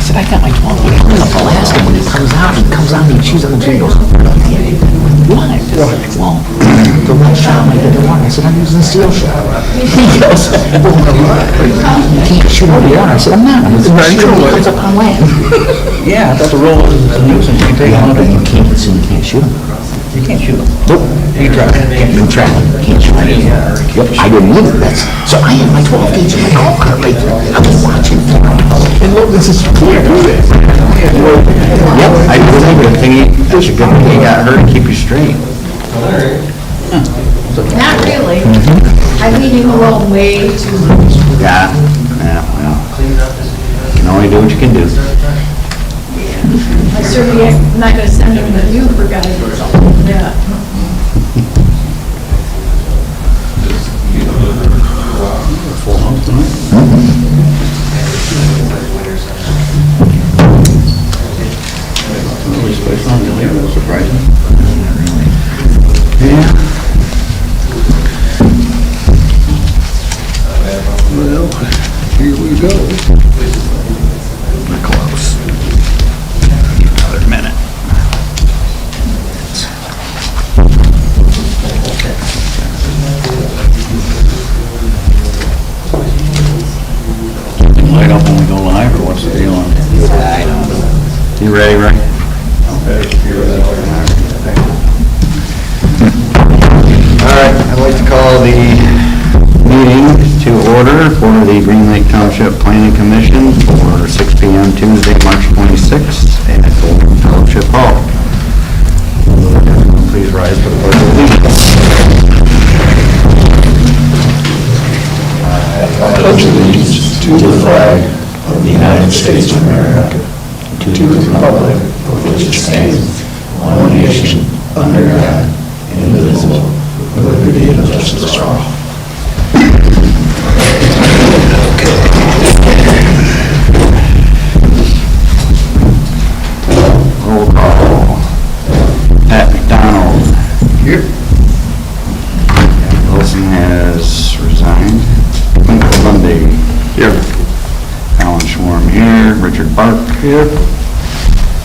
said, I got my 12 gauge. I'm gonna blast him when he comes out. He comes out and he chews on the tree. He goes, what? Well, the right shot might get the water. I said, I'm using a steel shot. He goes, you can't shoot over the water. I said, I'm not. I'm going to shoot him when he comes up on land. Yeah, that's a rule of the nuisance. You can take Yeah, one of but them. you can't, so you can't shoot him. You can't shoot them. Nope. You try. You try. Can't shoot him. Yep, I didn't either. So I had my 12 gauge in my golf cart right there. I was watching for him. And look, this is clear. Yep, I believe it. That's a good thing you got her to keep you straight. Not really. I leave him alone way too much. Yeah, well, you can only do what you can do. I certainly am not gonna send him to you for guidance or something like that. Full house tonight. Really special on the later, that's surprising. Yeah. Well, here we go. We're close. Another minute. Light up when we go live, or what's the deal on it? I don't know. You ready, Ray? All right, I'd like to call the meeting to order for the Green Lake Township Planning Commission for 6 p.m. Tuesday, March 26th at Golden Township Hall. Please rise for the pledge of allegiance. I pledge allegiance to the flag of the United States of America, to the republic for which it stands, one nation, under God, indivisible, with liberty and justice for all. Roll call. Pat McDonald. Here. Wilson has resigned. Michael Bundy. Here. Alan Schwarm here. Richard Bark. Here.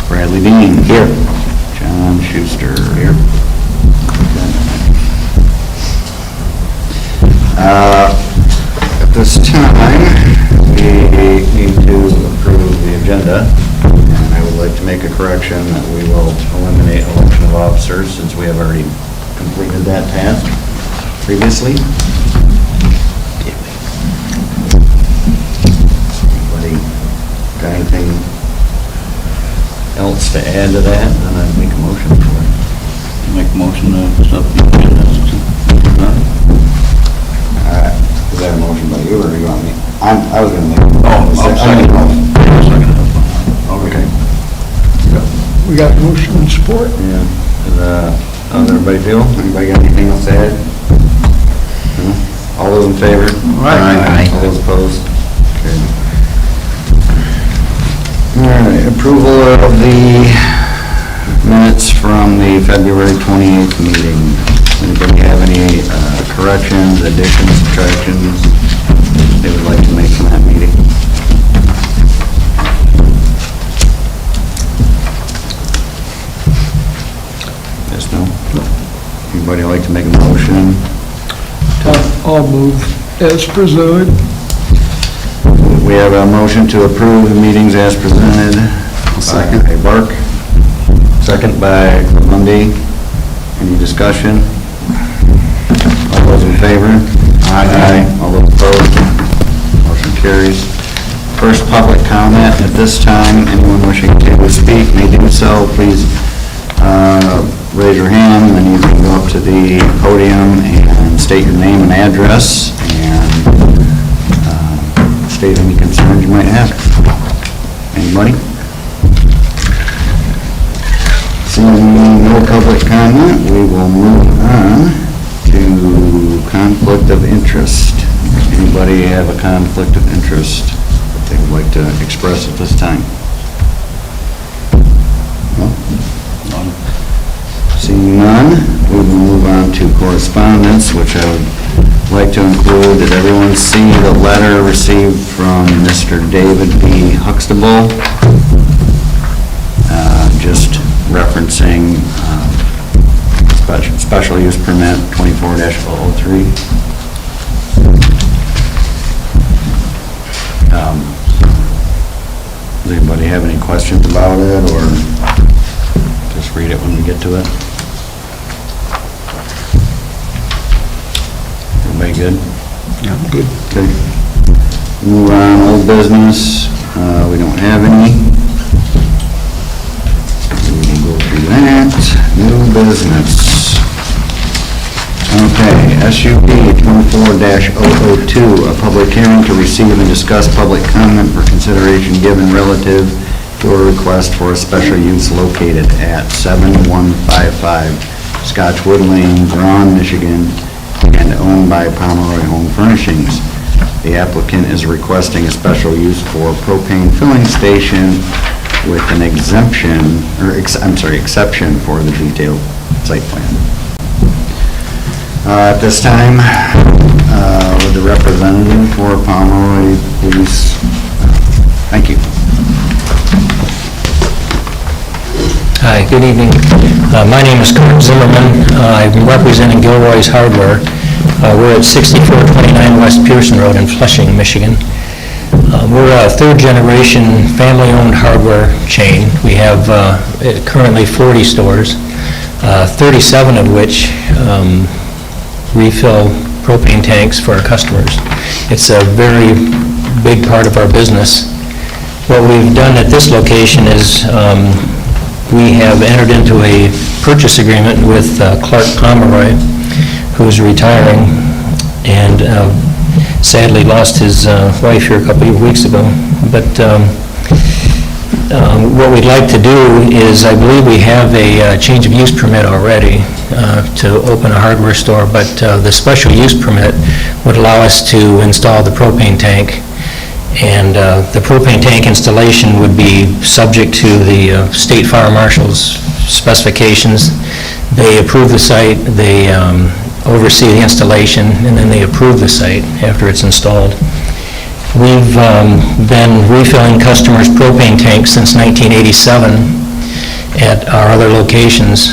Bradley Dean. Here. John Schuster. Here. At this time, we need to approve the agenda, and I would like to make a correction that we will eliminate election of officers since we have already completed that task previously. Anybody got anything else to add to that? Then I'd make a motion for it. Make a motion to accept the agenda. Is that a motion by you, or you want me? I was gonna make. I'll second it. Okay. We got motion and support? Yeah. How does everybody feel? Anybody got anything else to add? No? All those in favor? Aye. All those opposed? Okay. All right, approval of the minutes from the February 28th meeting. Anybody have any corrections, additions, subtractions they would like to make from that meeting? Yes, no? Anybody like to make a motion? I'll move as presented. We have a motion to approve the meetings as presented. Second. By Bark. Second by Lundy. Any discussion? All those in favor? Aye. All those opposed? Motion carries. First public comment. At this time, anyone wishing to speak may do so. Please raise your hand, and then you can go up to the podium and state your name and address, and state any concerns you might have. Anybody? Seeing no public comment, we will move on to conflict of interest. Anybody have a conflict of interest that they would like to express at this time? No? Seeing none, we will move on to correspondence, which I would like to include. Did everyone see the letter received from Mr. David B. Huxtable purchasing special use permit 24-003. Does anybody have any questions about it, or just read it when we get to it? Everybody good? Yeah, good. Okay. Move on, old business, we don't have any. We can go through that. New business. Okay, SUP 24-002, a public hearing to receive and discuss public comment for consideration given relative to a request for a special use located at 7155 Scotchwood Lane, Braun, Michigan, and owned by Pomeroy Home Furnishings. The applicant is requesting a special use for propane filling station with an exemption, or exception for the detailed site plan. At this time, with the representative for Pomeroy Police. Thank you. Hi, good evening. My name is Kurt Zimmerman. I'm representing Gilroy's Hardware. We're at 6429 West Pearson Road in Flushing, Michigan. We're a third-generation family-owned hardware chain. We have currently 40 stores, 37 of which refill propane tanks for our customers. It's a very big part of our business. What we've done at this location is we have entered into a purchase agreement with Clark Pomeroy, who's retiring and sadly lost his wife here a couple of weeks ago. But what we'd like to do is, I believe we have a change of use permit already to open a hardware store, but the special use permit would allow us to install the propane tank. And the propane tank installation would be subject to the State Fire Marshal's specifications. They approve the site, they oversee the installation, and then they approve the site after it's installed. We've been refilling customers' propane tanks since 1987 at our other locations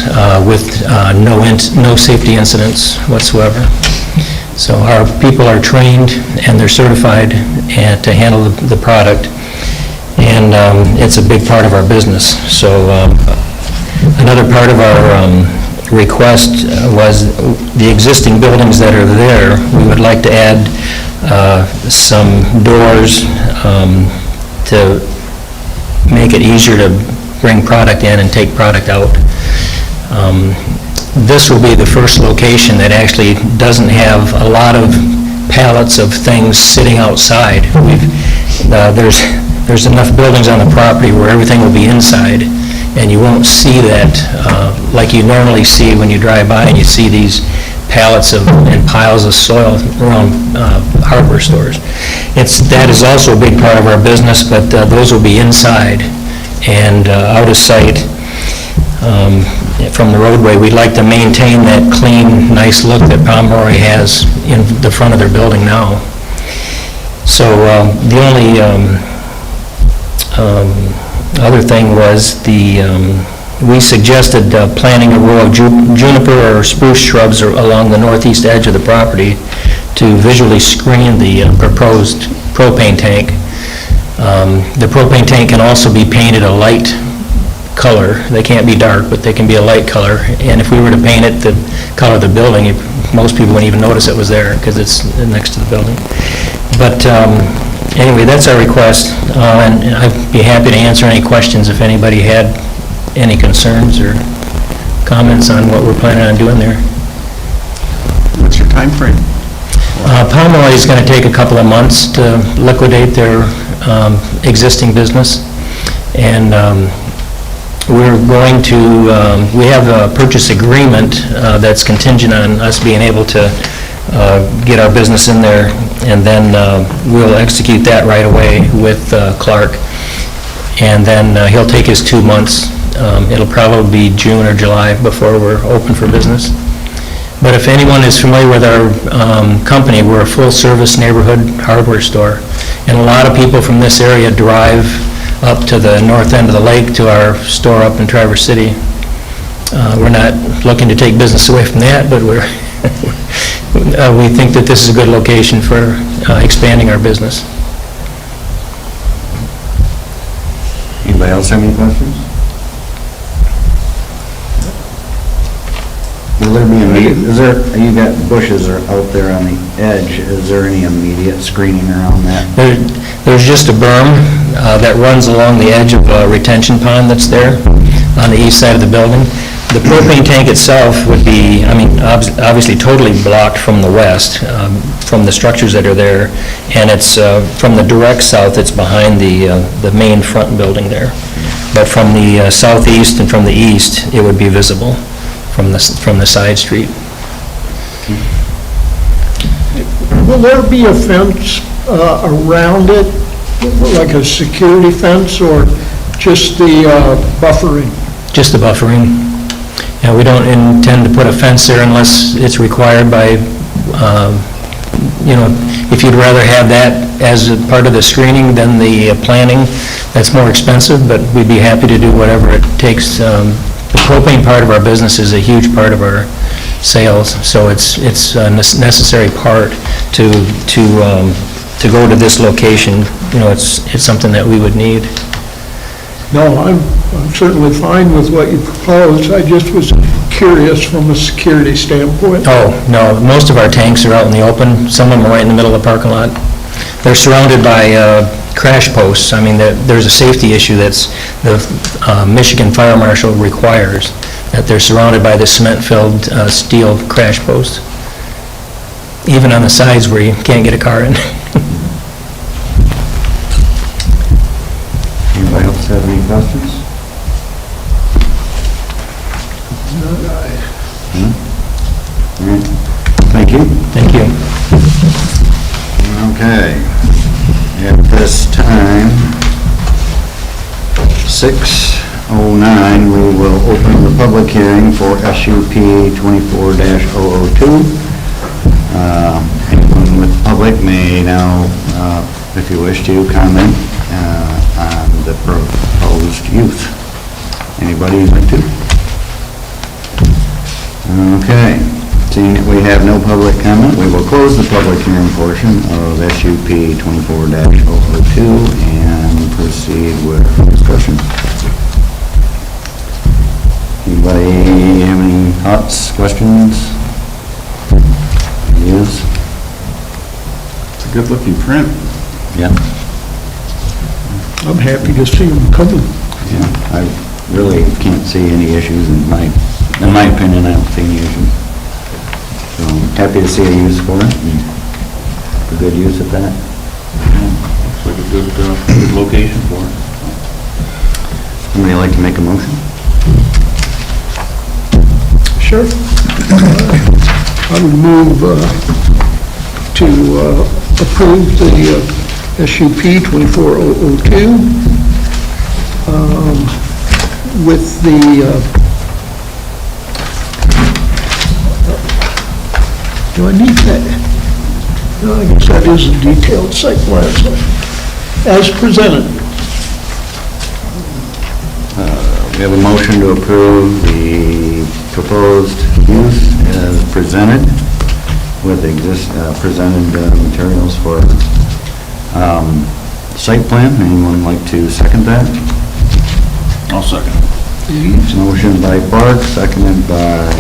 with no safety incidents whatsoever. So our people are trained and they're certified to handle the product, and it's a big part of our business. So another part of our request was the existing buildings that are there. We would like to add some doors to make it easier to bring product in and take product out. This will be the first location that actually doesn't have a lot of pallets of things sitting outside. There's enough buildings on the property where everything will be inside, and you won't see that like you normally see when you drive by and you see these pallets and piles of soil around hardware stores. That is also a big part of our business, but those will be inside and out of sight from the roadway. We'd like to maintain that clean, nice look that Pomeroy has in the front of their building now. So the only other thing was we suggested planting a row of juniper or spruce shrubs along the northeast edge of the property to visually screen the proposed propane tank. The propane tank can also be painted a light color. They can't be dark, but they can be a light color. And if we were to paint it the color of the building, most people wouldn't even notice it was there because it's next to the building. But anyway, that's our request, and I'd be happy to answer any questions if anybody had any concerns or comments on what we're planning on doing there. What's your time frame? Pomeroy is going to take a couple of months to liquidate their existing business, and we have a purchase agreement that's contingent on us being able to get our business in there, and then we'll execute that right away with Clark, and then he'll take his 2 months. It'll probably be June or July before we're open for business. But if anyone is familiar with our company, we're a full-service neighborhood hardware store, and a lot of people from this area drive up to the north end of the lake to our store up in Traverse City. We're not looking to take business away from that, but we think that this is a good location for expanding our business. Anybody else have any questions? Will there be you got bushes out there on the edge, is there any immediate screening around that? There's just a berm that runs along the edge of a retention pond that's there on the east side of the building. The propane tank itself would be, obviously totally blocked from the west, from the structures that are there, and it's from the direct south, it's behind the main front building there. But from the southeast and from the east, it would be visible from the side street. Will there be a fence around it, like a security fence, or just the buffering? Just the buffering. Yeah, we don't intend to put a fence there unless it's required by, if you'd rather have that as a part of the screening than the planning, that's more expensive, but we'd be happy to do whatever it takes. The propane part of our business is a huge part of our sales, so it's a necessary part to go to this location. It's something that we would need. No, I'm certainly fine with what you propose. I just was curious from a security standpoint. Oh, no, most of our tanks are out in the open. Some of them are right in the middle of the parking lot. They're surrounded by crash posts. There's a safety issue that's the Michigan Fire Marshal requires, that they're surrounded by the cement-filled steel crash posts, even on the sides where you can't get a car in. Anybody else have any questions? All right. Thank you. Thank you. Okay. At this time, 6:09, we will open the public hearing for SUP 24-002. Anyone with the public may now, if you wish to, comment on the proposed use. Anybody who'd like to? Okay. Seeing that we have no public comment, we will close the public hearing portion of SUP 24-002 and proceed with discussion. Anybody have any thoughts, questions? Ideas? It's a good-looking print. Yeah. I'm happy to see them coming. Yeah, I really can't see any issues in my opinion. I don't see any issues. So happy to see a use for it, and a good use at that. Looks like a good location for it. Somebody like to make a motion? Sure. I would move to approve the SUP 24-002 with the do I need that? No, I guess that is a detailed site plan, as presented. We have a motion to approve the proposed use as presented with presented materials for site plan. Anyone like to second that? I'll second. Motion by Bart, seconded by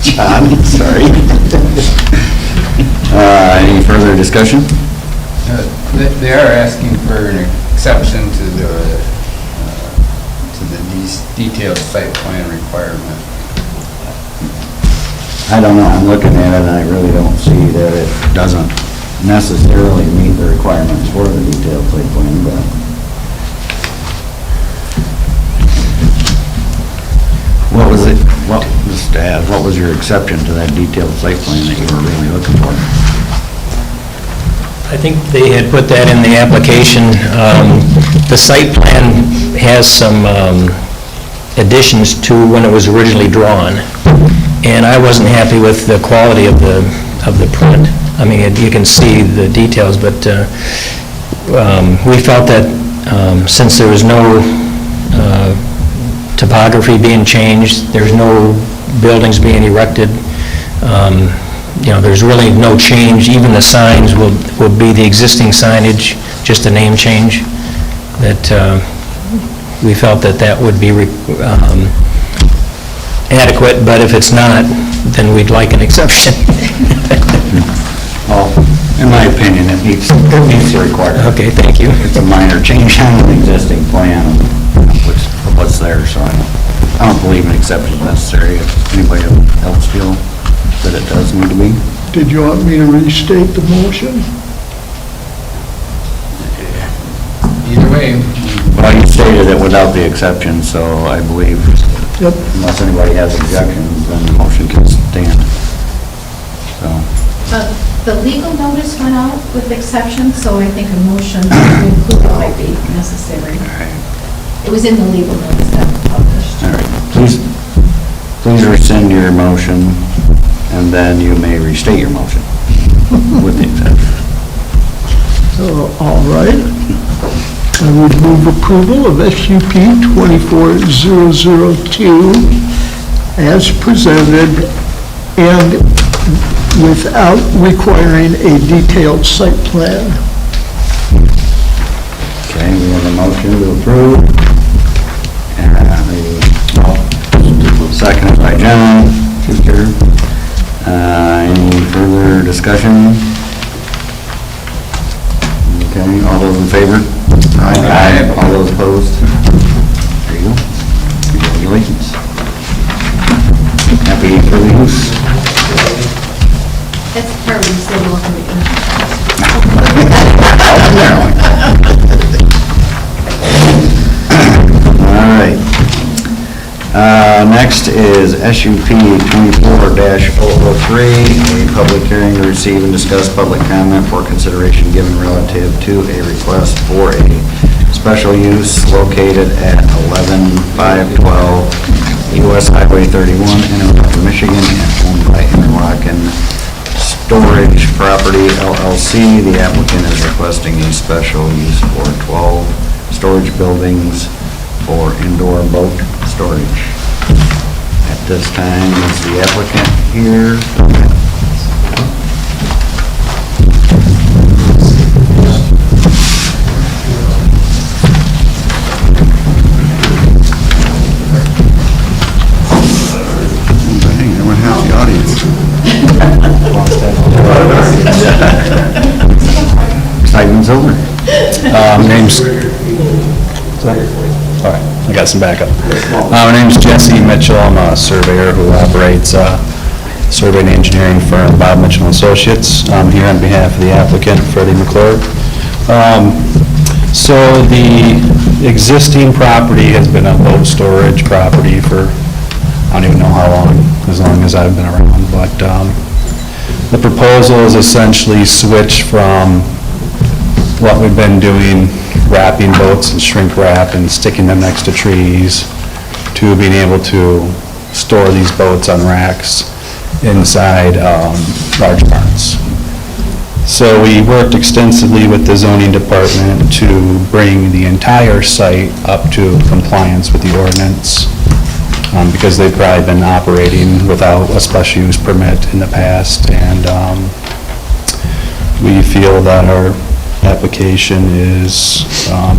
John, sorry. Any further discussion? They are asking for an exception to the detailed site plan requirement. I don't know, I'm looking at it and I really don't see that it doesn't necessarily meet the requirements for the detailed site plan, but what was it, what was your exception to that detailed site plan that you were really looking for? I think they had put that in the application. The site plan has some additions to when it was originally drawn, and I wasn't happy with the quality of the print. You can see the details, but we felt that Since there was no topography being changed, there's no buildings being erected, there's really no change. Even the signs will be the existing signage, just a name change, that we felt that would be adequate, but if it's not, then we'd like an exception. Well, in my opinion, it meets the requirement. Okay, thank you. It's a minor change on an existing plan of what's there, so I don't believe an exception is necessary. If anybody else feel that it does need to be. Did you want me to restate the motion? Either way, Well, you stated it without the exception, so I believe Yep. unless anybody has objections, then the motion can stand. So, The legal notice went out with exceptions, so I think a motion to include it might be necessary. It was in the legal notice that was published. all right, please rescind your motion, and then you may restate your motion with the exception. All right. I would move approval of SUP 24002 as presented and without requiring a detailed site plan. Okay, we have a motion to approve. And seconded by John, Schuster. Any further discussion? Okay, all those in favor? Aye. All those opposed? There you go. Congratulations. Happy for the use. That's part of the city welcome. All right. Next is SUP 24-003, a public hearing to receive and discuss public comment for consideration given relative to a request for a special use located at 11512 US Highway 31 in Interlochen, Michigan, and owned by Interlochen Storage Property LLC. The applicant is requesting a special use for 12 storage buildings for indoor boat storage. At this time, is the applicant here? Dang, everyone half the audience. Excitement's over. Name's, sorry, I got some backup. My name's Jesse Mitchell. I'm a surveyor who operates a surveying and engineering firm, Bob Mitchell Associates. I'm here on behalf of the applicant, Freddie McClure. So the existing property has been a boat storage property for, I don't even know how long as I've been around, but the proposal is essentially switch from what we've been doing, wrapping boats and shrink wrap and sticking them next to trees, to being able to store these boats on racks inside large barns. So we worked extensively with the zoning department to bring the entire site up to compliance with the ordinance, because they've probably been operating without a special use permit in the past, and we feel that our application is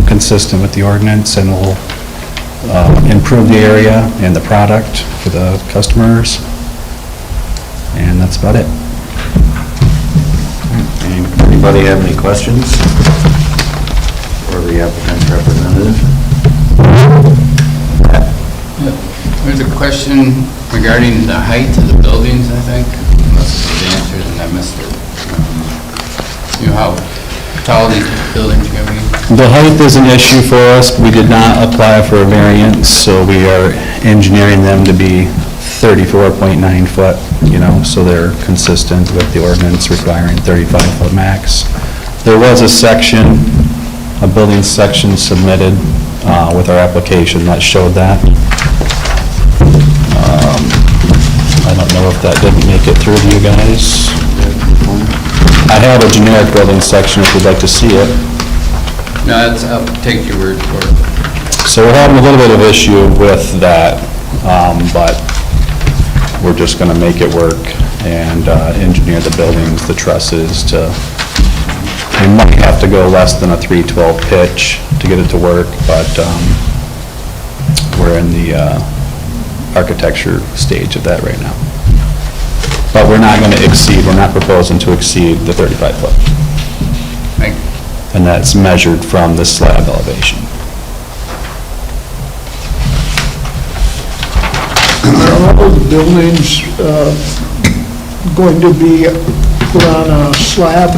consistent with the ordinance and will improve the area and the product for the customers, and that's about it. Anybody have any questions for the applicant's representative? there's a question regarding the height of the buildings, I think, unless it was answered and I missed it. How tall these buildings are going to be? The height is an issue for us. We did not apply for a variance, so we are engineering them to be 34.9 foot, so they're consistent with the ordinance requiring 35-foot max. There was a section, a building section submitted with our application that showed that. I don't know if that didn't make it through to you guys. I have a generic building section if you'd like to see it. No, that's, I'll take your word for it. So we're having a little bit of issue with that, but we're just going to make it work and engineer the buildings, the trusses to, we might have to go less than a 312 pitch to get it to work, but we're in the architecture stage of that right now. But we're not going to exceed, we're not proposing to exceed the 35-foot. Thank you. And that's measured from the slab elevation. Are all the buildings going to be put on a slab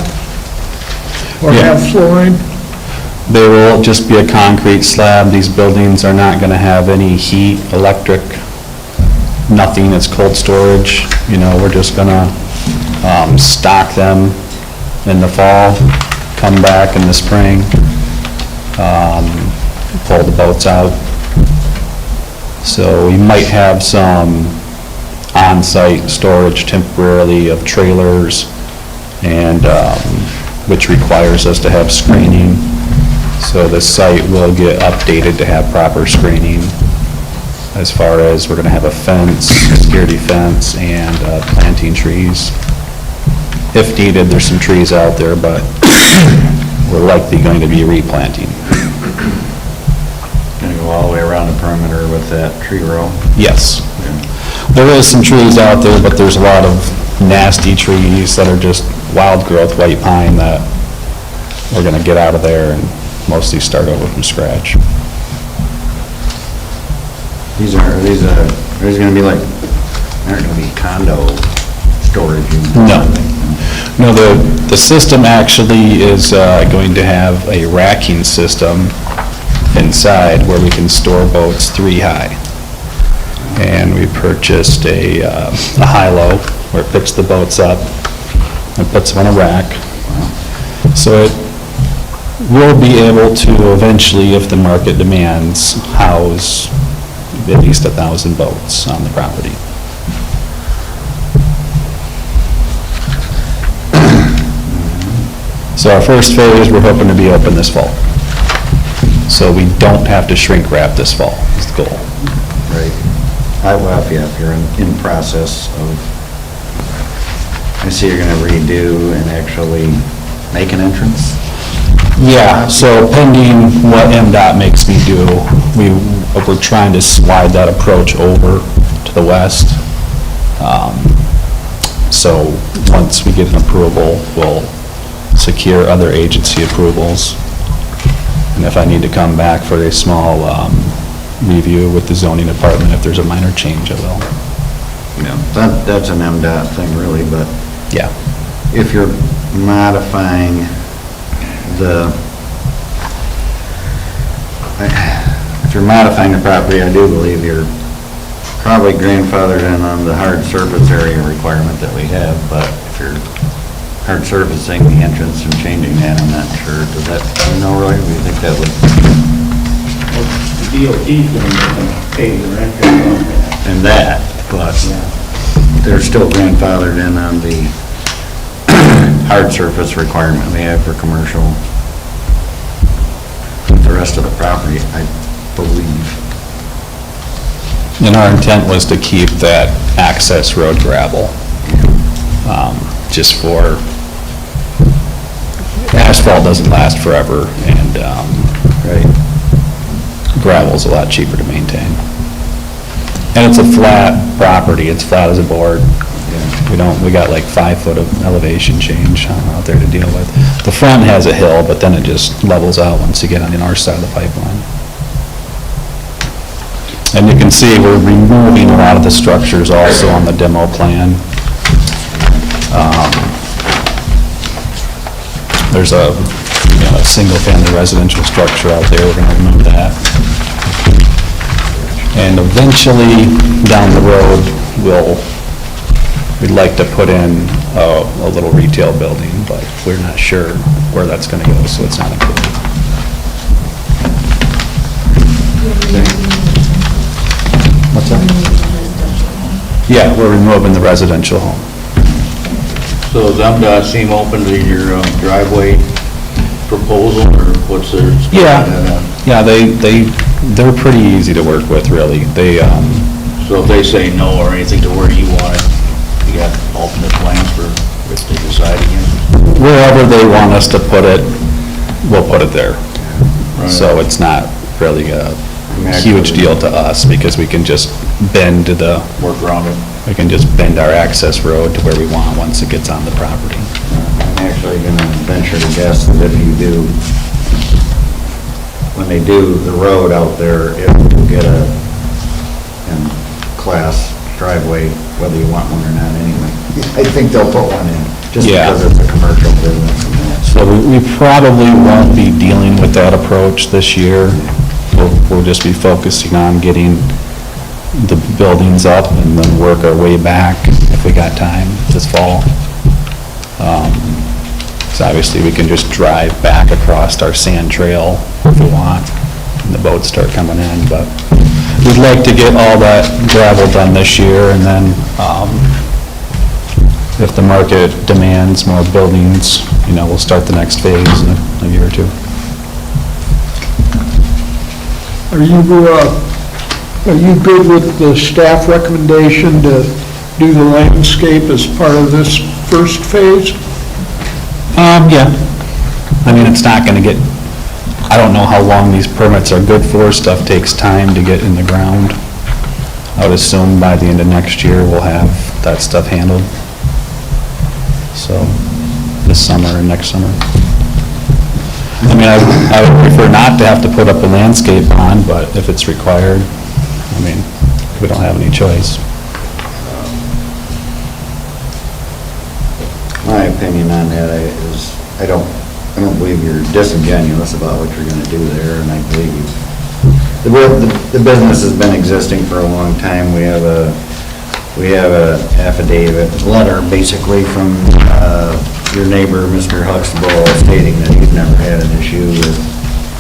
or Yeah. have flooring? They will just be a concrete slab. These buildings are not going to have any heat, electric, nothing. It's cold storage. You know, we're just going to stock them in the fall, come back in the spring, pull the boats out. So we might have some on-site storage temporarily of trailers, and which requires us to have screening. So the site will get updated to have proper screening as far as we're going to have a fence, security fence, and planting trees. If needed, there's some trees out there, but we're likely going to be replanting. Going to go all the way around the perimeter with that tree row? Yes. There is some trees out there, but there's a lot of nasty trees that are just wild growth white pine that we're going to get out of there and mostly start over from scratch. These going to be like, aren't going to be condo storage units? No. No, the system actually is going to have a racking system inside where we can store boats 3 high. And we purchased a high-low where it picks the boats up and puts them on a rack. So it will be able to eventually, if the market demands, house at least 1,000 boats on the property. So our first phase, we're hoping to be open this fall. So we don't have to shrink wrap this fall, is the goal. Right. Well, if you're in process of, I see you're going to redo and actually make an entrance? Yeah, so pending what MDOT makes me do, we're trying to slide that approach over to the west. So once we get an approval, we'll secure other agency approvals. And if I need to come back for a small review with the zoning department, if there's a minor change, I will. Yeah, that's an MDOT thing really, but Yeah. if you're modifying if you're modifying the property, I do believe you're probably grandfathered in on the hard surface area requirement that we have, but if you're hard surfacing the entrance and changing that, I'm not sure. Does that, really, do you think that would? The DOT's going to pay the entrance on that. And that, but they're still grandfathered in on the hard surface requirement we have for commercial. The rest of the property, I believe. And our intent was to keep that access road gravel, just for, asphalt doesn't last forever, and gravel's a lot cheaper to maintain. And it's a flat property, it's flat as a board. We got like 5 foot of elevation change out there to deal with. The front has a hill, but then it just levels out once you get on the north side of the pipeline. And you can see we're removing a lot of the structures also on the demo plan. There's a single-family residential structure out there, we're going to remove that. And eventually, down the road, we'd like to put in a little retail building, but we're not sure where that's going to go, so it's not included. What's that? Yeah, we're removing the residential home. So does MDOT seem open to your driveway proposal, or what's their? Yeah, they're pretty easy to work with, really. So if they say no or anything to where you want it, you got alternate plans for if they decide again? Wherever they want us to put it, we'll put it there. Right. So it's not really a huge deal to us, because we can just bend Work around it? we can just bend our access road to where we want once it gets on the property. I'm actually gonna venture to guess that if you do, when they do the road out there, it will get a class driveway, whether you want one or not anyway. I think they'll put one in, just Yeah. because it's a commercial business. So we probably won't be dealing with that approach this year. We'll just be focusing on getting the buildings up and then work our way back if we got time this fall. So obviously, we can just drive back across our sand trail if we want, and the boats start coming in, but we'd like to get all that gravel done this year, and then, if the market demands more buildings, we'll start the next phase in a year or two. Are you good with the staff recommendation to do the landscape as part of this first phase? Yeah. I mean, it's not gonna get, I don't know how long these permits are good for. Stuff takes time to get in the ground. I would assume by the end of next year, we'll have that stuff handled. So, this summer and next summer. I mean, I would prefer not to have to put up a landscape pond, but if it's required, I mean, we don't have any choice. My opinion on that is, I don't believe you're disingenuous about what you're gonna do there, and I believe the business has been existing for a long time. We have a affidavit, letter basically from, your neighbor, Mr. Huxtable, stating that he's never had an issue with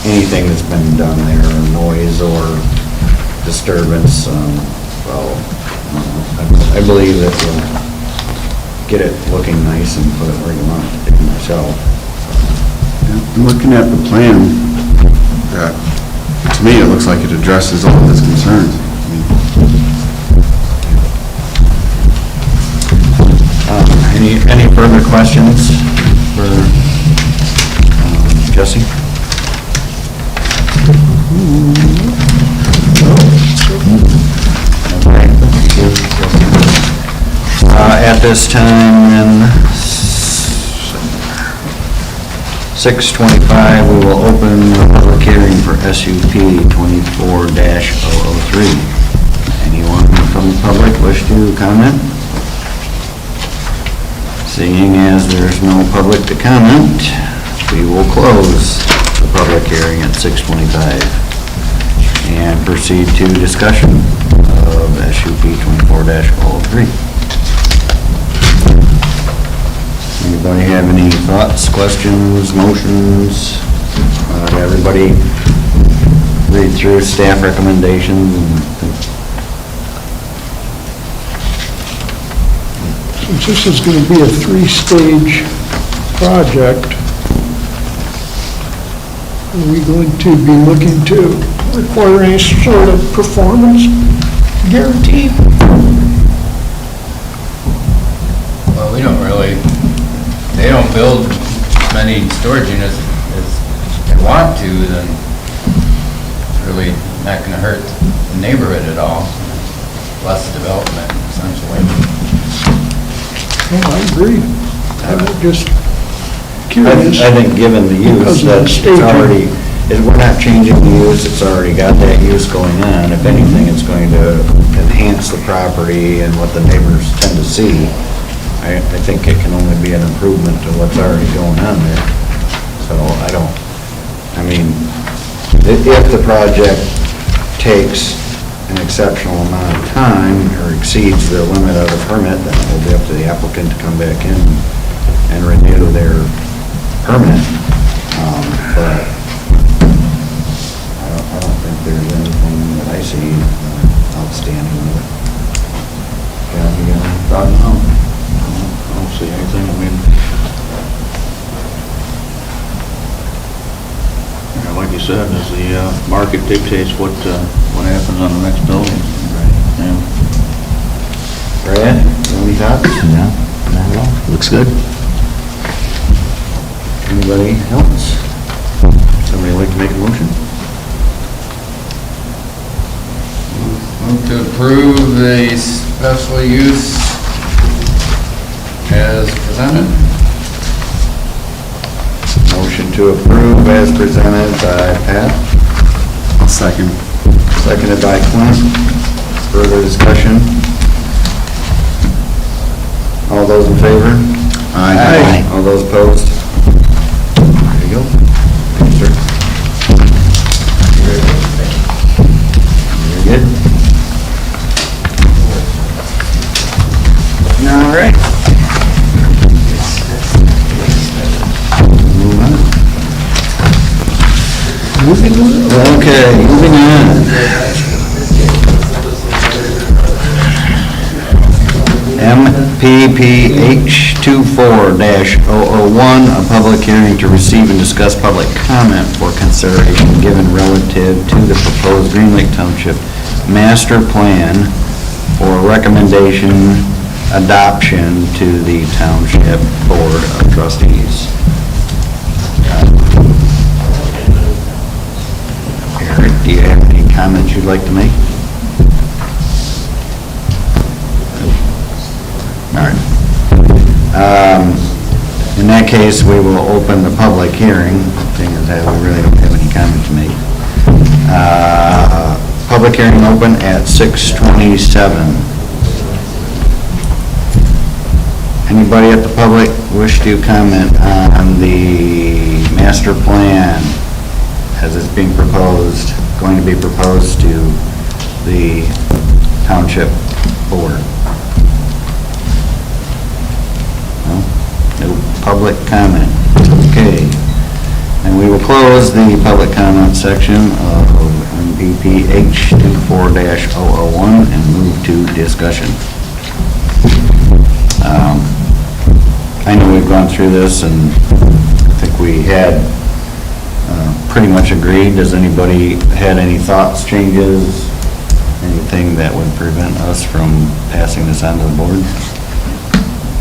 anything that's been done there, noise or disturbance. I believe that we'll get it looking nice and put it where you want it to be myself. Looking at the plan, to me, it looks like it addresses all of his concerns. Any further questions for Jesse? Okay, thank you. At this time, then, 6:25, we will open the public hearing for SUP 24-003. Anyone from the public wish to comment? Seeing as there's no public to comment, we will close the public hearing at 6:25 and proceed to discussion of SUP 24-003. Anybody have any thoughts, questions, motions? Everybody read through staff recommendations and Since this is going to be a three-stage project, are we going to be looking to require any sort of performance guarantee? Well, we don't really, they don't build as many storage units as they want to, then it's really not gonna hurt the neighborhood at all. Less development, essentially. Well, I agree. I'm just curious. I think given the use, Because of the that it's staging. already, we're not changing the use, it's already got that use going on. If anything, it's going to enhance the property and what the neighbors tend to see. I think it can only be an improvement to what's already going on there. So I mean, if the project takes an exceptional amount of time or exceeds the limit of the permit, then it will be up to the applicant to come back in and renew their permit. But I don't think there's anything that I see outstanding with it. Yeah, you got any thought? No, I don't see anything, I mean, you said, is the market dictates what happens on the next building. Yeah. Brad, any thoughts? No, not at all. Looks good. Anybody else? Somebody like to make a motion? Move to approve the special use as presented. Motion to approve as presented by Pat, I'll second. seconded by Clint. Further discussion? All those in favor? Aye. All those opposed? There you go. Thank you, sir. Very good. All right. Move on. Okay, moving on. MPPH 24-001, a public hearing to receive and discuss public comment for consideration given relative to the proposed Green Lake Township master plan for recommendation adoption to the Township Board of Trustees. Eric, do you have any comments you'd like to make? All right. In that case, we will open the public hearing, seeing as that we really don't have any comment to make. Public hearing open at 6:27. Anybody at the public wish to comment on the master plan as it's being proposed, going to be proposed to the Township Board? No public comment. Okay. And we will close the public comment section of MPPH 24-001 and move to discussion. I know we've gone through this and I think we had pretty much agreed. Does anybody had any thoughts, changes, anything that would prevent us from passing this on to the board?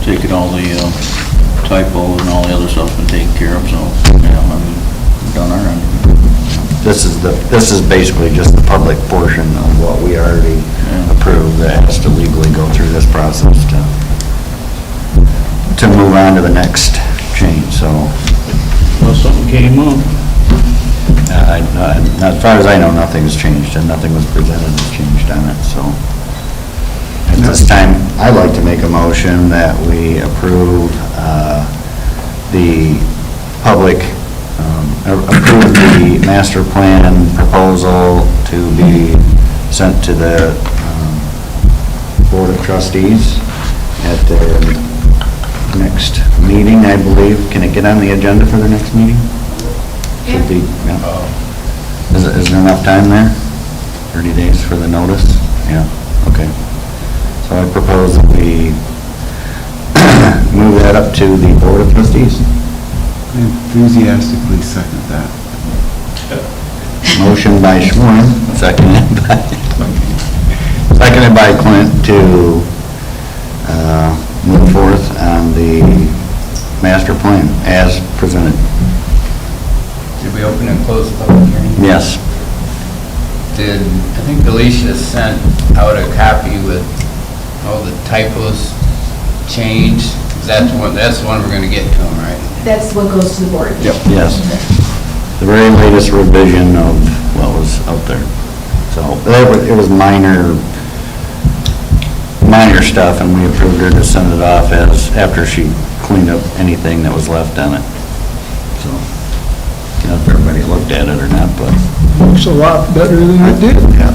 Taking all the typo and all the other stuff and taken care of, so, yeah, I mean, we've done our end. This is basically just the public portion of what we already approved that has to legally go through this process to move on to the next change, so. Well, something came up. As far as I know, nothing's changed, and nothing was presented as changed on it, so. At this time, I'd like to make a motion that we approve the public, approve the master plan proposal to be sent to the Board of Trustees at their next meeting, I believe. Can it get on the agenda for the next meeting? Should be, yeah. Is there enough time there? 30 days for the notice? Yeah, okay. So I propose that we move that up to the Board of Trustees. I enthusiastically second that. Motion by Schwarm, seconded by Clint to move forth on the master plan as presented. Did we open and close the public hearing? Yes. I think Alicia sent out a copy with all the typos changed? That's the one we're gonna get to them, right? That's what goes to the board. Yes. The very latest revision of what was out there. So, it was minor stuff, and we approved her to send it off after she cleaned up anything that was left on it. So, you know, if everybody looked at it or not, but. Looks a lot better than it did. Yeah.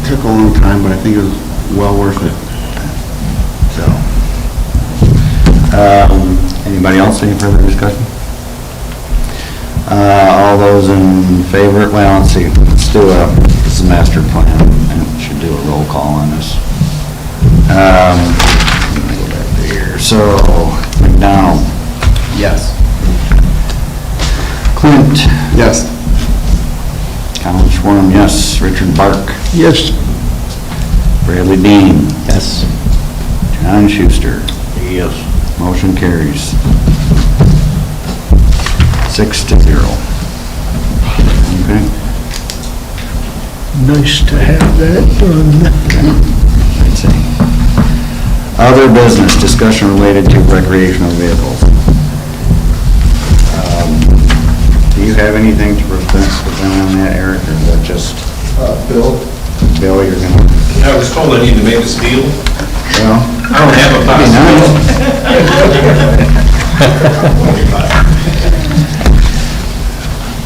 Took a long time, but I think it was well worth it. So, anybody else, any further discussion? All those in favor, well, let's see, this is master plan, and we should do a roll call on this. Let me go back to here. So, McDonald, Yes. Clint, Yes. Alan Schwarm, yes. Richard Bark. Yes, Bradley Dean. Yes. John Schuster. Yes. Motion carries. 6-0. Okay. nice to have that done. I'd say. Other business, discussion related to recreational vehicles. Do you have anything to present on that, Eric, or is that just? Bill? Bill, you're gonna? I was told I need to make a spiel. Well, I don't have a that'd be nice.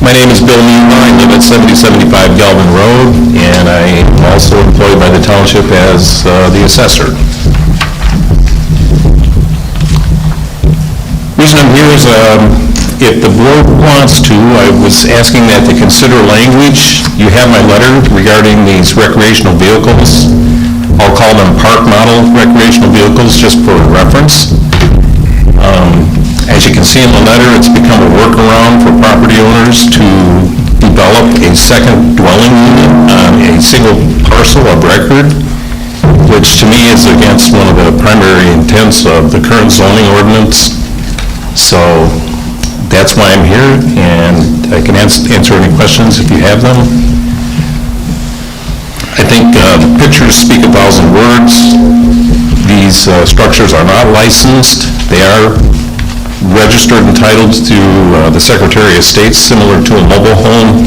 My name is Bill Newman. I live at 7075 Galvin Road, and I am also employed by the township as the assessor. Reason I'm here is, if the board wants to, I was asking that to consider language. You have my letter regarding these recreational vehicles. I'll call them park model recreational vehicles just for reference. As you can see in the letter, it's become a workaround for property owners to develop a second dwelling unit on a single parcel of record, which to me is against one of the primary intents of the current zoning ordinance. So that's why I'm here, and I can answer any questions if you have them. I think pictures speak 1,000 words. These structures are not licensed. They are registered and titled to the Secretary of State, similar to a mobile home.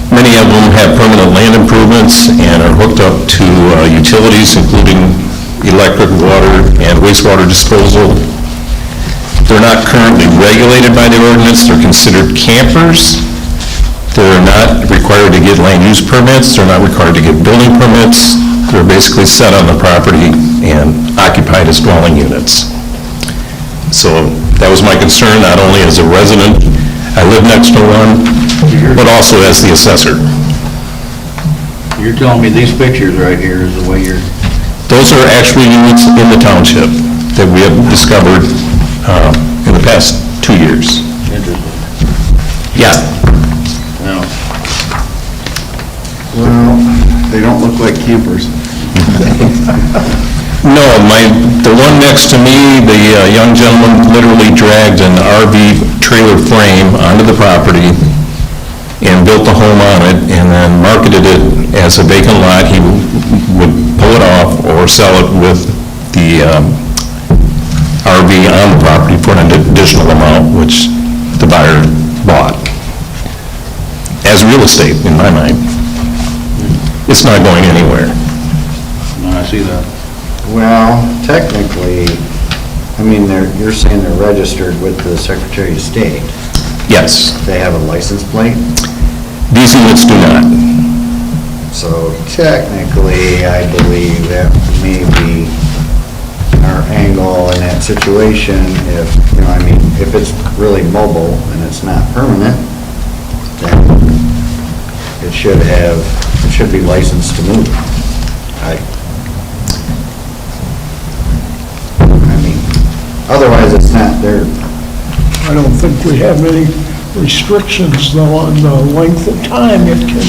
Many of them have permanent land improvements and are hooked up to utilities, including electric, water, and wastewater disposal. They're not currently regulated by the ordinance. They're considered campers. They're not required to get land use permits. They're not required to get building permits. They're basically set on the property and occupied as dwelling units. So that was my concern, not only as a resident, I live next to one, but also as the assessor. You're telling me these pictures right here is the way you're... Those are actually units in the township that we have discovered in the past 2 years. Interesting. Yeah. Now, Well, they don't look like campers. No, the one next to me, the young gentleman literally dragged an RV trailer frame onto the property and built the home on it, and then marketed it as a vacant lot. He would pull it off or sell it with the RV on the property for an additional amount, which the buyer bought. As real estate, in my mind. It's not going anywhere. no, I see that. Well, technically, I mean, you're saying they're registered with the Secretary of State. Yes, They have a license plate, these units do not. so technically, I believe that may be our angle in that situation. If, I mean, if it's really mobile and it's not permanent, then it should be licensed to move. I mean, otherwise it's not there. I don't think we have any restrictions, though, on the length of time it can.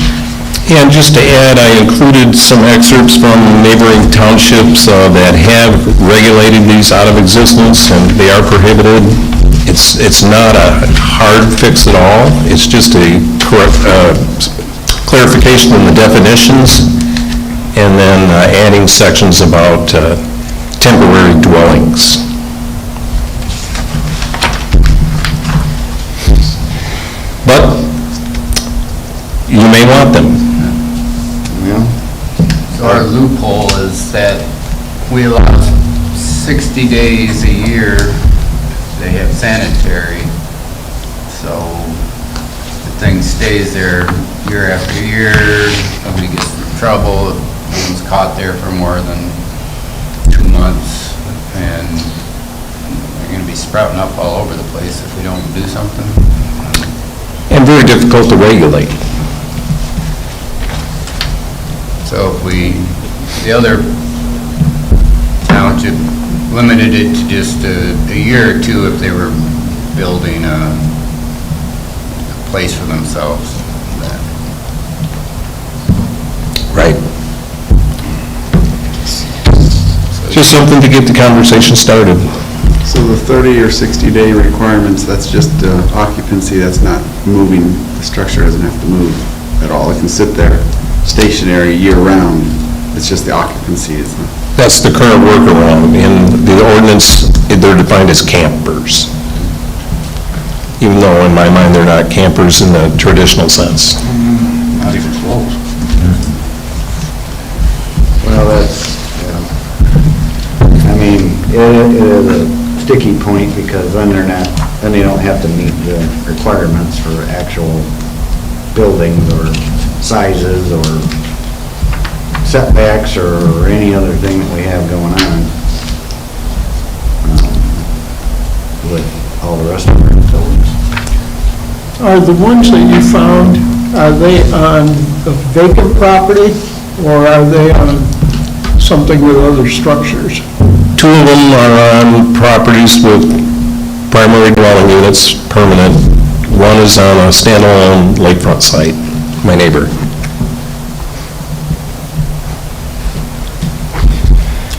And just to add, I included some excerpts from neighboring townships that have regulated these out of existence, and they are prohibited. It's not a hard fix at all. It's just a clarification in the definitions, and then adding sections about temporary dwellings. But you may want them. Yeah. So our loophole is that we allow 60 days a year, they have sanitary, so the thing stays there year after year, nobody gets in trouble, if one's caught there for more than 2 months, and they're gonna be sprouting up all over the place if we don't do something. And very difficult to regulate. So if the other township limited it to just a year or two if they were building a place for themselves. Right. Just something to get the conversation started. So the 30 or 60-day requirements, that's just occupancy, that's not moving, the structure doesn't have to move at all. It can sit there stationary year-round, it's just the occupancy is the... That's the current workaround. In the ordinance, they're defined as campers. Even though in my mind, they're not campers in the traditional sense. Not even close. Well, that's, I mean, it is a sticky point because then then they don't have to meet the requirements for actual buildings or sizes or setbacks or any other thing that we have going on with all the rest of our buildings. Are the ones that you found, are they on a vacant property, or are they on something with other structures? Two of them are on properties with primary dwelling units, permanent. One is on a standalone lakefront site, my neighbor.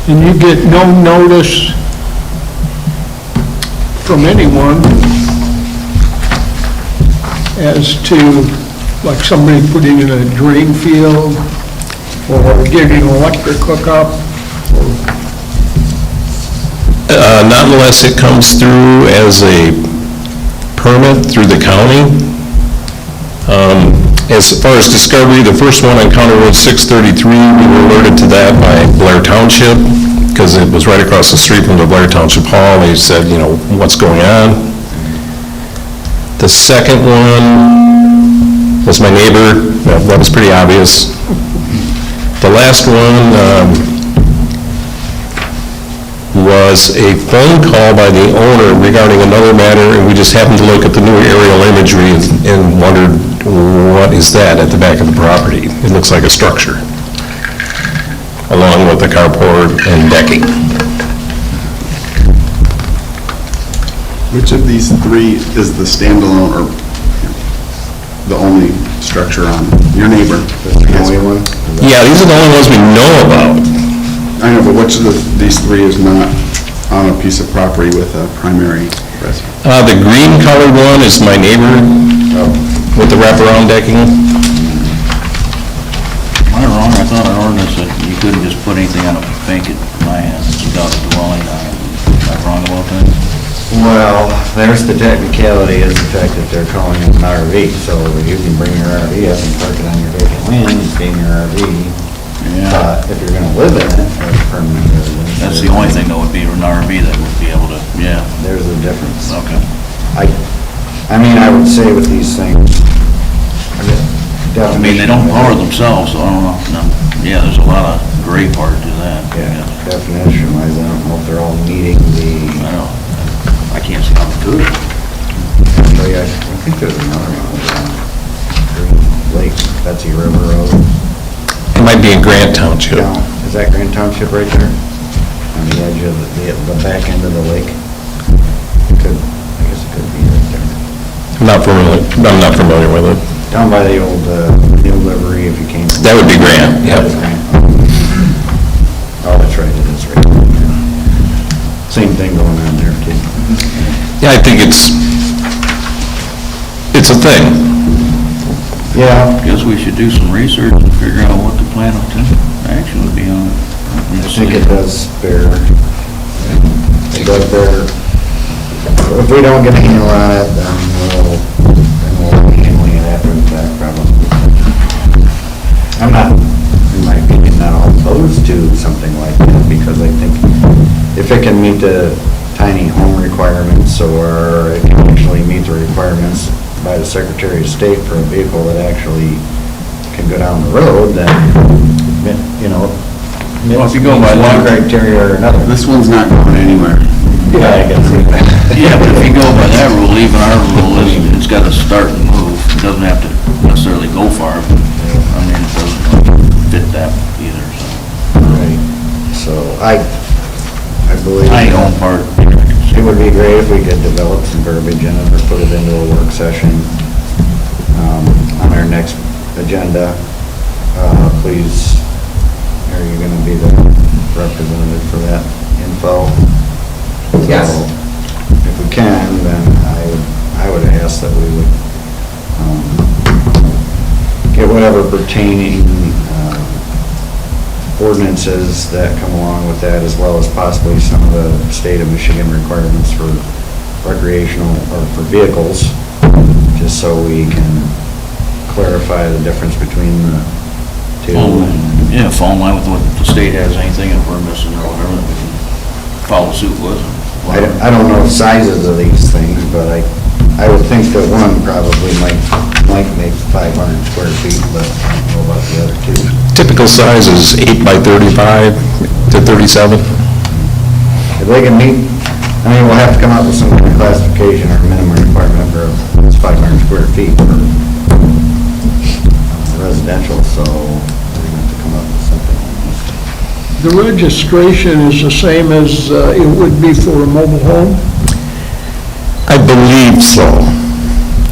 And you get no notice from anyone as to, like, somebody putting in a drain field or getting an electric hookup? Not unless it comes through as a permit through the county. As far as discovery, the first one on County Road 633, we were alerted to that by Blair Township, because it was right across the street from the Blair Township Hall. They said, you know, what's going on? The second one was my neighbor. That was pretty obvious. The last one was a phone call by the owner regarding another matter, and we just happened to look at the new aerial imagery and wondered, what is that at the back of the property? It looks like a structure, along with the carport and decking. Which of these three is the standalone or the only structure on your neighbor? The only one? Yeah, these are the only ones we know about. I know, but which of these three is not on a piece of property with a primary residence? The green colored one is my neighbor with the wraparound decking. Am I wrong? I thought our ordinance said you couldn't just put anything on a vacant land without a dwelling on it. Am I wrong about that? Well, there's the technicality is the fact that they're calling it an RV, so you can bring your RV up and park it on your vacant land and stay in your RV. Yeah. If you're gonna live in it, as permanent residence. That's the only thing that would be an RV that would be able to, yeah. There's a difference. Okay. I mean, I would say with these things, I mean, they don't power themselves, so I don't know. No. Yeah, there's a lot of gray part to that. Yeah, definition wise, I don't know if they're all meeting the, I don't, I can't see how they could. actually, I think there's another one, Green Lake, Betsy River Road. It might be in Grant Township. Down, is that Grand Township right there? On the edge of the back end of the lake? I guess it could be right there. I'm not familiar with it. Down by the old new livery, if you came. That would be Grant, yep. That is Grant. Oh, that's right, it is right there. Same thing going on there, too. Yeah, I think it's a thing. Yeah. Guess we should do some research and figure out what the plan of action would be on it. I think it does bear, if we don't get a handle on it, then we'll be handling it after the fact, probably. I'm not, in my opinion, not all opposed to something like that, because I think if it can meet the tiny home requirements, or it can actually meet the requirements by the Secretary of State for a vehicle that actually can go down the road, then, you know, Well, if you go by one that, criteria or another. This one's not going anywhere. Yeah, I guess. yeah, but if you go by that rule, even our rule is it's got to start and move. It doesn't have to necessarily go far, but, I mean, it doesn't fit that either, so. Right, so I believe. I own part. It would be great if we could develop some verbiage in it or put it into a work session on our next agenda please, are you going to be the representative for that info? Yes. So, if we can, then I would ask that we would get whatever pertaining ordinances that come along with that, as well as possibly some of the state of Michigan requirements for recreational or for vehicles, just so we can clarify the difference between the two. Yeah, fall in line with what the state has, anything if we're missing or whatever, that we can follow suit with. I don't know the sizes of these things, but I would think that one probably might make 500 square feet, but I don't know about the other two. Typical size is 8 by 35 to 37. If they can meet, I mean, we'll have to come up with some kind of classification or minimum requirement for it's 500 square feet for residential, so we're going to have to come up with something. The registration is the same as it would be for a mobile home? I believe so.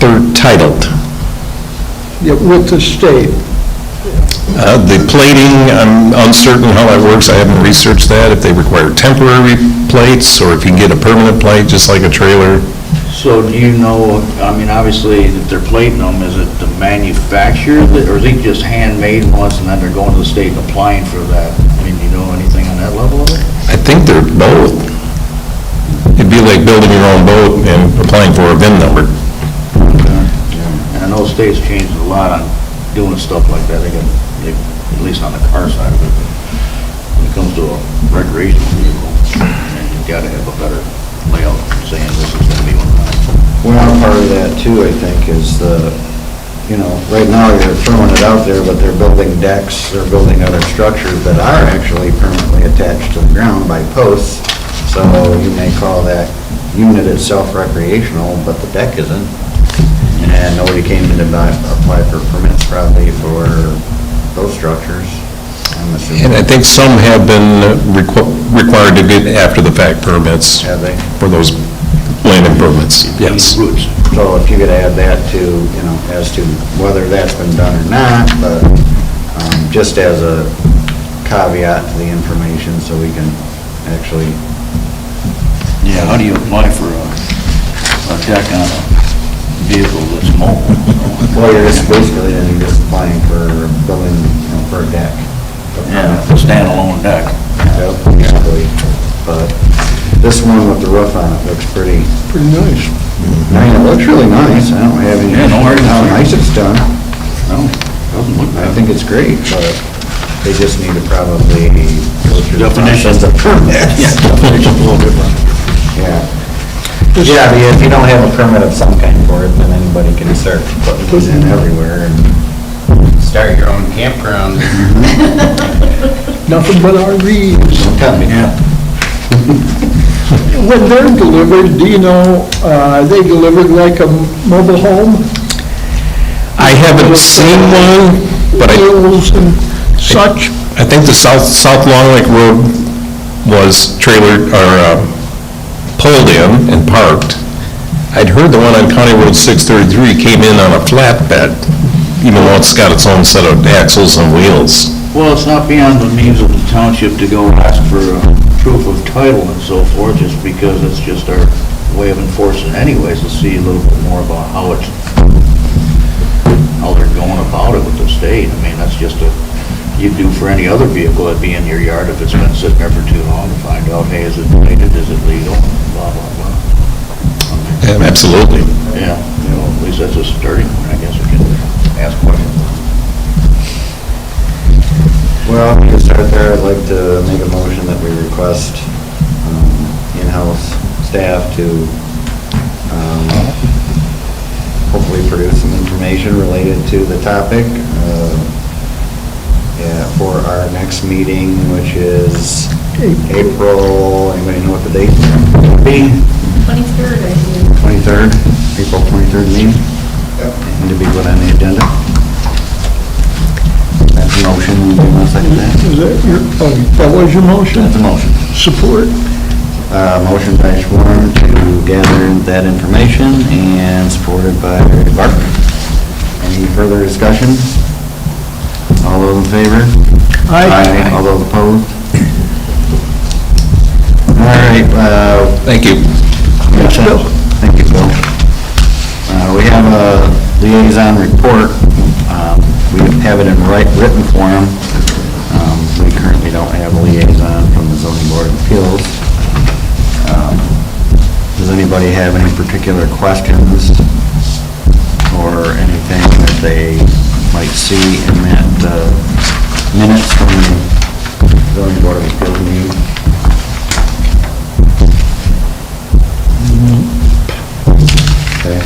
They're titled. Yeah, with the state? The plating, I'm uncertain how that works. I haven't researched that, if they require temporary plates, or if you can get a permanent plate, just like a trailer. So do you know, I mean, obviously, if they're plating them, is it the manufacturer that, or is it just handmade ones and then they're going to the state and applying for that? I mean, do you know anything on that level of it? I think they're both. It'd be like building your own boat and applying for a VIN number. And I know the state's changed a lot on doing stuff like that. At least on the car side of it. But when it comes to a recreational vehicle, and you've got to have a better layout saying this is going to be one of mine. Well, part of that too, I think, is right now you're throwing it out there, but they're building decks, they're building other structures that are actually permanently attached to the ground by posts. So you may call that unit itself recreational, but the deck isn't. And nobody came in to apply for permits probably for those structures, I'm assuming. And I think some have been required to get after-the-fact permits Have they? for those land improvements. Yes. So if you could add that to, as to whether that's been done or not, but just as a caveat to the information, so we can actually... Yeah, how do you apply for a deck on a vehicle that's mobile? Well, you're just basically, then you're just applying for building, for a deck. Yeah, a standalone deck. Yep, exactly. But this one with the roof on it looks pretty Pretty nice. I mean, it looks really nice. I don't have any Yeah, no issues with how nice it's done. No, doesn't look I bad. think it's great, but they just need to probably go through the Definitions. process of permits. Yeah, definition's a little different. Yeah. Yeah, but if you don't have a permit of some kind for it, then anybody can start putting these in everywhere and... Start your own campground. Nothing but RVs. Don't tell me. Yeah. When they're delivered, do you know, are they delivered like a mobile home? I haven't seen one, but Wheels and such? I think the South Long Lake Road was trailered, or pulled in and parked. I'd heard the one on County Road 633 came in on a flatbed, even though it's got its own set of axles and wheels. Well, it's not beyond the means of the township to go ask for proof of title and so forth, just because it's just our way of enforcing anyways, to see a little bit more about how they're going about it with the state. I mean, that's just you'd do for any other vehicle that'd be in your yard if it's been sitting there for too long to find out, hey, is it plated, is it legal, blah, blah, blah. Absolutely. Yeah, at least that's a starting point, I guess we can ask questions. Well, to start there, I'd like to make a motion that we request in-house staff to hopefully produce some information related to the topic for our next meeting, which is April, anybody know what the date will be? 23rd, I believe. 23rd, April 23rd meeting? And to be put on the agenda? That's a motion, anyone second that? Is that was your motion? That's a motion. Support? Motion by Schwarm to gather that information and supported by Barker. Any further discussion? All those in favor? Aye. All those opposed? All right, Thank you. Yes, Bill. thank you, Bill. We have a liaison report. We have it in written form. We currently don't have a liaison from the zoning board of appeals. Does anybody have any particular questions or anything that they might see in that minutes from the zoning board of appeals meeting? Okay.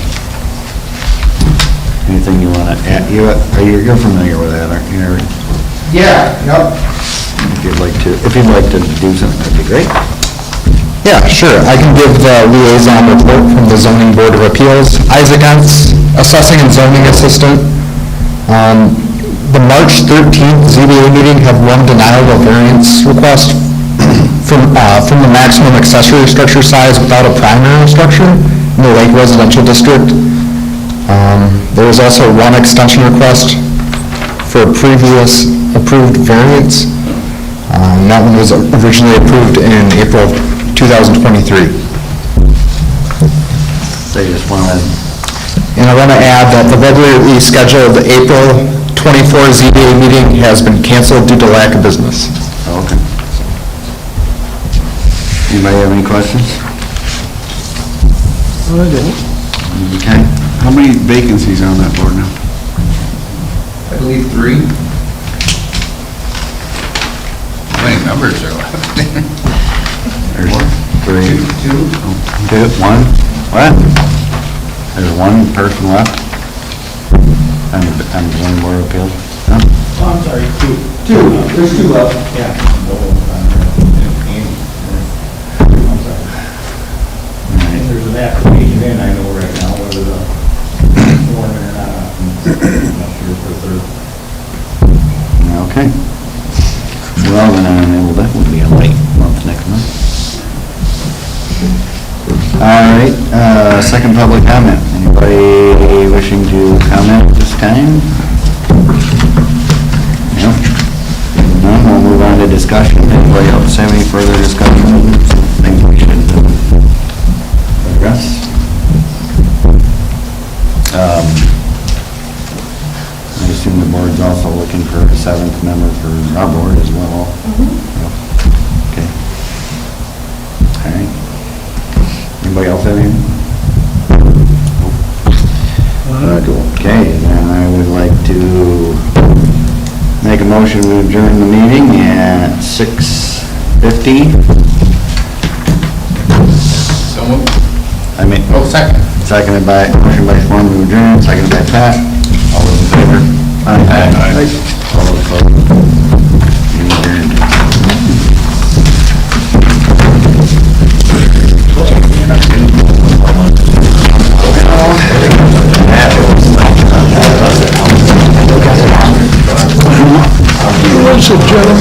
Anything you want to add? You're familiar with that, aren't you, Eric? Yeah, yep. If you'd like to do something, that'd be great. Yeah, sure. I can give the liaison report from the Zoning Board of Appeals. Isaac Entz, Assessing and Zoning Assistant. The March 13th ZBA meeting had one denial of variance request from the maximum accessory structure size without a primary structure in the Lake Residential District. There was also one extension request for a previous approved variance. That one was originally approved in April 2023. They just want to, And I want to add that the regularly scheduled April 24 ZBA meeting has been canceled due to lack of business. okay. Anybody have any questions? I don't. Okay. How many vacancies are on that board now? I believe 3. How many members are left? There's 3. 2. 1. What? There's one person left? On the zoning board of appeals? No? Oh, I'm sorry, 2. There's 2 left. Yeah. I'm sorry. And there's an application in, I know right now, whether the foreman or not, I'm not sure for the 3rd. Okay. Well, then it will definitely be a late month next month. All right, second public comment. Anybody wishing to comment this time? No? None, we'll move on to discussion. Anybody else have any further discussion? Things we should address? I assume the board's also looking for a 7th member for our board as well. Yep. Okay. All right. Anybody else have anything? Okay, then I would like to make a motion to adjourn the meeting at 6:50. So moved. I mean, Second. seconded by, motion by Storm to adjourn, seconded by Pat. All those in favor? Aye. All those opposed? Meeting adjourned. Who was the gentleman